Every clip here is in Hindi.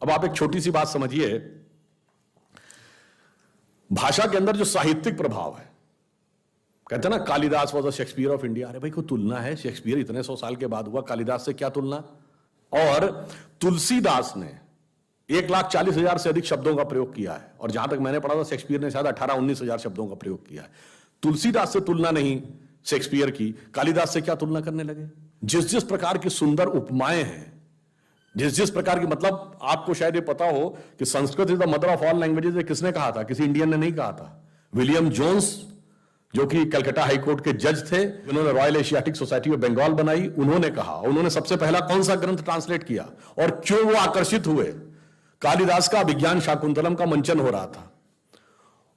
अब आप एक छोटी सी बात समझिए, भाषा के अंदर जो साहित्यिक प्रभाव है, कहते हैं ना Kalidas was the Shakespeare of India. अरे भाई कोई तुलना है? शेक्सपियर इतने 100 साल के बाद हुआ, कालिदास से क्या तुलना? और तुलसीदास ने 1,40,000 से अधिक शब्दों का प्रयोग किया है, और जहां तक मैंने पढ़ा था शेक्सपियर ने शायद 18-19 हजार शब्दों का प्रयोग किया है। तुलसीदास से तुलना नहीं शेक्सपियर की, कालिदास से क्या तुलना करने लगे? जिस जिस प्रकार की सुंदर उपमाएं हैं, जिस जिस प्रकार की, मतलब आपको शायद ये पता हो कि Sanskrit is the mother of all languages, ये किसने कहा था? किसी इंडियन ने नहीं कहा था। विलियम जोन्स, जो कि कलकत्ता हाईकोर्ट के जज थे, जिन्होंने Royal Asiatic Society of Bengal बनाई, उन्होंने कहा। उन्होंने सबसे पहला कौन सा ग्रंथ ट्रांसलेट किया और क्यों वो आकर्षित हुए? कालिदास का अभिज्ञान शाकुंतलम का मंचन हो रहा था,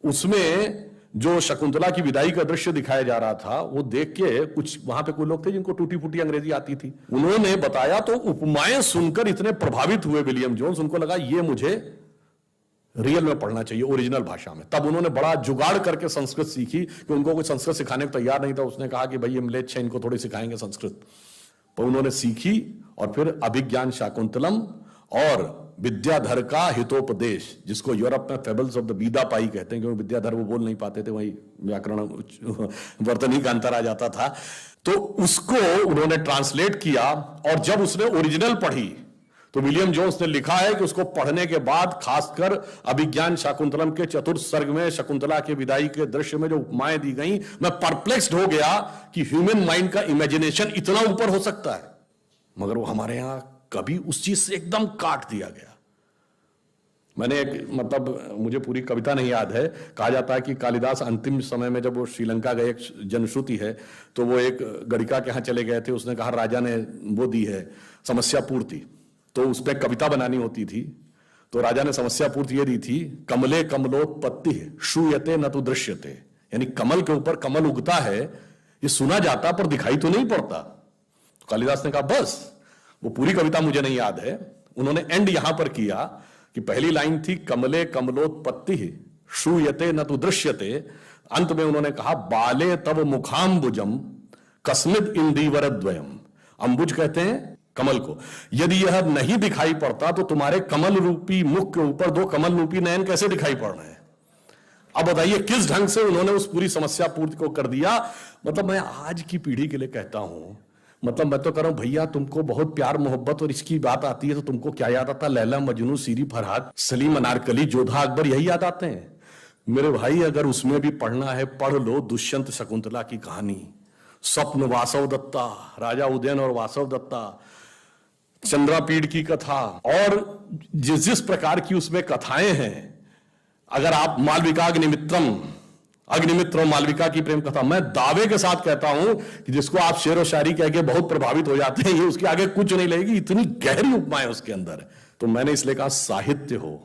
उसमें जो शकुंतला की विदाई का दृश्य दिखाया जा रहा था, वो देख के कुछ वहां पे कोई लोग थे जिनको टूटी फूटी अंग्रेजी आती थी, उन्होंने बताया तो उपमाएं सुनकर इतने प्रभावित हुए विलियम जोन्स, उनको लगा ये मुझे रियल में पढ़ना चाहिए, ओरिजिनल भाषा में। तब उन्होंने बड़ा जुगाड़ करके संस्कृत सीखी, कि उनको कोई संस्कृत सिखाने को तैयार नहीं था। उसने कहा कि भाई ये म्लेच्छ है, इनको थोड़ी सिखाएंगे संस्कृत। पर उन्होंने सीखी, और फिर अभिज्ञान शाकुंतलम और विद्याधर का हितोपदेश, जिसको यूरोप में फेबल्स ऑफ द बीदा पाई कहते हैं, क्योंकि विद्याधर वो बोल नहीं पाते थे, वही व्याकरण वर्तनी का अंतर आ जाता था, तो उसको उन्होंने ट्रांसलेट किया। और जब उसने ओरिजिनल पढ़ी तो विलियम जोन्स ने लिखा है कि उसको पढ़ने के बाद, खासकर अभिज्ञान शाकुंतलम के चतुर्थ सर्ग में शकुंतला के विदाई के दृश्य में जो उपमाएं दी गई, मैं परप्लेक्स्ड हो गया कि ह्यूमन माइंड का इमेजिनेशन इतना ऊपर हो सकता है। मगर वो हमारे यहां कभी उस चीज से एकदम काट दिया गया। मैंने एक, मतलब मुझे पूरी कविता नहीं याद है, कहा जाता है कि कालिदास अंतिम समय में जब वो श्रीलंका गए, एक जनश्रुति है, तो वो एक गणिका के यहां चले गए थे। उसने कहा राजा ने वो दी है समस्या पूर्ति, तो उस पर कविता बनानी होती थी। तो राजा ने समस्या पूर्ति ये दी थी, कमले कमलोत्पत्ति श्रूयते न तु दृश्यते, यानी कमल के ऊपर कमल उगता है, ये सुना जाता पर दिखाई तो नहीं पड़ता। तो कालिदास ने कहा बस, वो पूरी कविता मुझे नहीं याद है, उन्होंने एंड यहां पर किया कि पहली लाइन थी कमले कमलोत्पत्ति श्रूयते न तु दृश्यते, अंत में उन्होंने कहा बाले तव मुखाम्बुजम कस्मिद इंदीवरद्वयम। अंबुज कहते हैं कमल को। यदि यह नहीं दिखाई पड़ता तो तुम्हारे कमल रूपी मुख के ऊपर दो कमल रूपी नयन कैसे दिखाई पड़ रहे हैं? अब बताइए किस ढंग से उन्होंने उस पूरी समस्या पूर्ति को कर दिया। मतलब मैं आज की पीढ़ी के लिए कहता हूं, मतलब मैं तो कह रहा हूं भैया, तुमको बहुत प्यार मोहब्बत और इसकी बात आती है तो तुमको क्या याद आता? लैला मजनू, सीरी फरहाद, सलीम अनारकली, जोधा अकबर, यही याद आते हैं। मेरे भाई अगर उसमें भी पढ़ना है, पढ़ लो दुष्यंत शकुंतला की कहानी, स्वप्न वासव दत्ता, राजा उदयन और वासव दत्ता, चंद्रापीड़ की कथा, और जिस जिस प्रकार की उसमें कथाएं हैं। अगर आप मालविका अग्निमित्र मालविका की प्रेम कथा, मैं दावे के साथ कहता हूं कि जिसको आप शेर और शायरी कह के बहुत प्रभावित हो जाते हैं, ये उसके आगे कुछ नहीं लगेगी, इतनी गहरी उपमाएं उसके अंदर। तो मैंने इसलिए कहा साहित्य हो,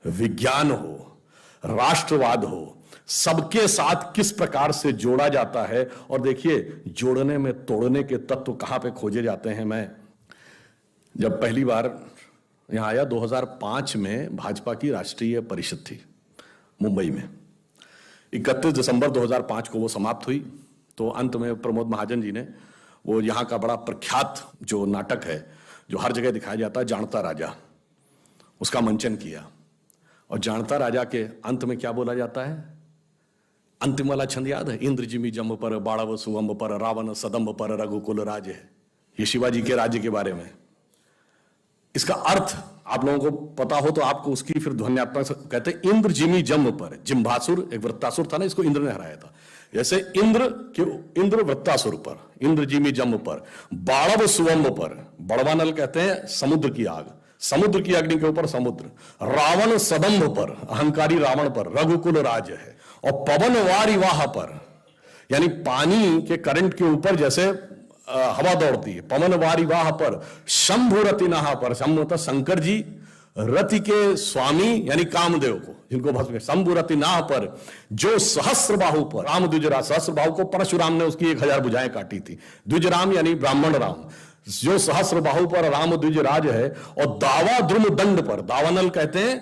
विज्ञान हो, राष्ट्रवाद हो, सबके साथ किस प्रकार से जोड़ा जाता है। और देखिए जोड़ने में तोड़ने के तत्व कहां पे खोजे जाते हैं। मैं जब पहली बार यहां आया 2005 में, भाजपा की राष्ट्रीय परिषद थी मुंबई में, 31 दिसंबर 2005 को वो समाप्त हुई। तो अंत में प्रमोद महाजन जी ने वो यहाँ का बड़ा प्रख्यात जो नाटक है, जो हर जगह दिखाया जाता है, जानता राजा, उसका मंचन किया। और जानता राजा के अंत में क्या बोला जाता है? अंतिम वाला छंद याद है? इंद्र जिमी जम्ब पर, बाड़व सुअंब पर, रावण सदम्ब पर, रघुकुल राज है। ये शिवाजी के राज्य के बारे में। इसका अर्थ आप लोगों को पता हो तो आपको उसकी फिर ध्वन्यात्मक कहते हैं, इंद्र जिमी जम्ब पर। जिम्भासुर एक वृत्तासुर था ना, इसको इंद्र ने हराया था। जैसे इंद्र वृत्तासुर पर, इंद्र जिमी जम्ब पर, बाड़व सुअंब पर, बड़वानल कहते हैं समुद्र की आग, समुद्र की अग्नि के ऊपर समुद्र, रावण सदम्भ पर, अहंकारी रावण पर, रघुकुल राज है। और पवन वारिवाह पर, यानी पानी के करंट के ऊपर जैसे हवा दौड़ती है, पवन वारिवाह पर, शंभु रतिनाह पर, शंभु शंकर जी, रति के स्वामी यानी कामदेव को, जिनको भस्म, शंभु रतिनाह पर, जो सहस्र बाहु पर, राम द्विजराज, सहस्र बाहु को परशुराम ने उसकी 1000 भुजाएं काटी थी। द्विजराम यानी ब्राह्मण राम, जो सहस्र बाहु पर राम द्विजराज है। और दावा द्रुम दंड पर, दावानल कहते हैं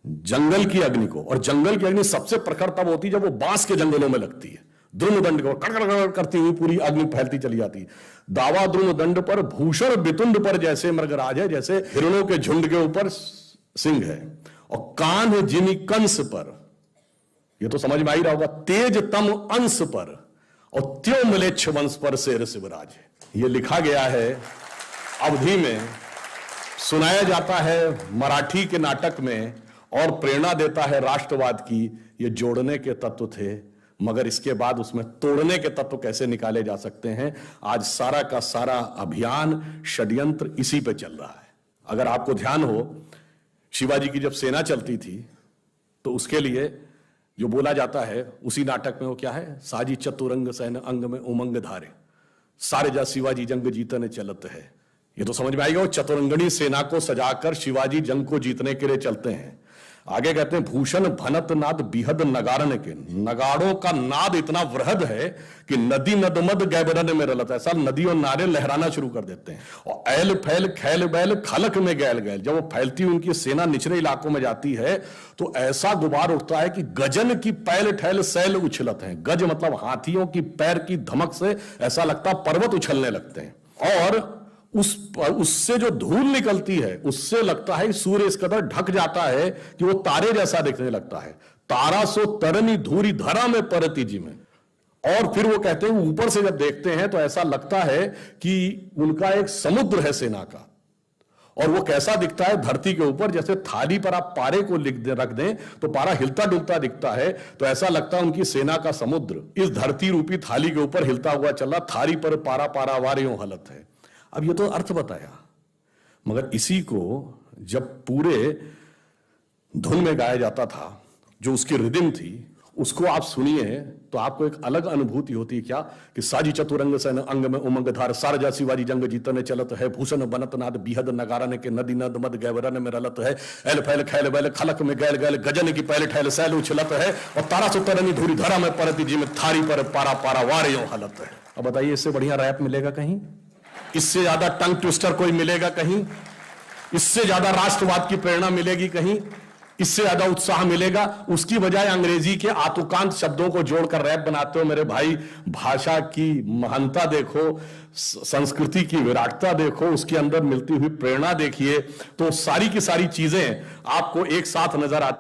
जंगल की अग्नि को। और जंगल की अग्नि सबसे प्रखर तब होती है जब वो बांस के जंगलों में लगती है। द्रुम दंड को कड़कड़ करती हुई पूरी अग्नि फैलती चली जाती है। दावा द्रुम दंड पर, भूषण बितुंड पर जैसे मृगराज है, जैसे हिरणों के झुंड के ऊपर सिंह है, और कान्ह जिनि कंस पर, ये तो समझ में आ ही रहा होगा, तेज तम अंश पर, और त्यों म्लेच्छ वंश पर शेर शिवराज है। ये लिखा गया है अवधि में, सुनाया जाता है मराठी के नाटक में, और प्रेरणा देता है राष्ट्रवाद की। ये जोड़ने के तत्व थे, मगर इसके बाद उसमें तोड़ने के तत्व कैसे निकाले जा सकते हैं, आज सारा का सारा अभियान, षड्यंत्र इसी पे चल रहा है। अगर आपको ध्यान हो, शिवाजी की जब सेना चलती थी तो उसके लिए जो बोला जाता है उसी नाटक में, वो क्या है, साजी चतुरंग सैन अंग में उमंग धारे, सारे जा शिवाजी जंग जीतने चलत है। ये तो समझ में आएगा, वो चतुरंगणी सेना को सजाकर शिवाजी जंग को जीतने के लिए चलते हैं। आगे कहते हैं, भूषण भनत नाद बिहद नगारन के, नगाड़ों का नाद इतना वृहद है कि नदी नदमद गैबरन में रलत, ऐसा नदी और नारे लहराना शुरू कर देते हैं। और ऐल फैल खैल बैल खलक में गैल गैल, जब वो फैलती हुई उनकी सेना निचले इलाकों में जाती है तो ऐसा गुबार उठता है कि गजन की पैल ठैल सैल उछलत हैं। गज मतलब हाथियों की पैर की धमक से ऐसा लगता पर्वत उछलने लगते हैं। और उससे जो धूल निकलती है उससे लगता है सूर्य इस कदर ढक जाता है कि वो तारे जैसा दिखने लगता है। तारा सो तरनी धूरी धरा में परती जी में। और फिर वो कहते हैं, ऊपर से जब देखते हैं तो ऐसा लगता है कि उनका एक समुद्र है सेना का। और वो कैसा दिखता है धरती के ऊपर, जैसे थाली पर आप पारे को रख दें तो पारा हिलता डुलता दिखता है, तो ऐसा लगता है उनकी सेना का समुद्र इस धरती रूपी थाली के ऊपर हिलता हुआ चल रहा, थाली पर पारा पारा वारियों हलत है। अब ये तो अर्थ बताया, मगर इसी को जब पूरे धुन में गाया जाता था, जो उसकी रिदम थी, उसको आप सुनिए तो आपको एक अलग अनुभूति होती है। क्या कि साजी चतुरंग सैन अंग में उमंग धार, सारजा शिवाजी जंग जीतने चलत है, भूषण बनत नाद बिहद नगारन के, नदी नद मद गैबरन में रलत है, एल फैल खैल बैल खलक में गैल गैल, गजन की पहले ठैल सैल उछलत है, और तारा सुतरनी धूरी धरा में परती जी में, थारी पर पारा पारा वारियों हलत है। अब बताइए, इससे बढ़िया रैप मिलेगा कहीं? इससे ज्यादा टंग ट्विस्टर कोई मिलेगा कहीं? इससे ज्यादा राष्ट्रवाद की प्रेरणा मिलेगी कहीं? इससे ज्यादा उत्साह मिलेगा? उसकी बजाय अंग्रेजी के आतुकांत शब्दों को जोड़कर रैप बनाते हो। मेरे भाई, भाषा की महानता देखो, संस्कृति की विराटता देखो, उसके अंदर मिलती हुई प्रेरणा देखिए, तो सारी की सारी चीजें आपको एक साथ नजर आती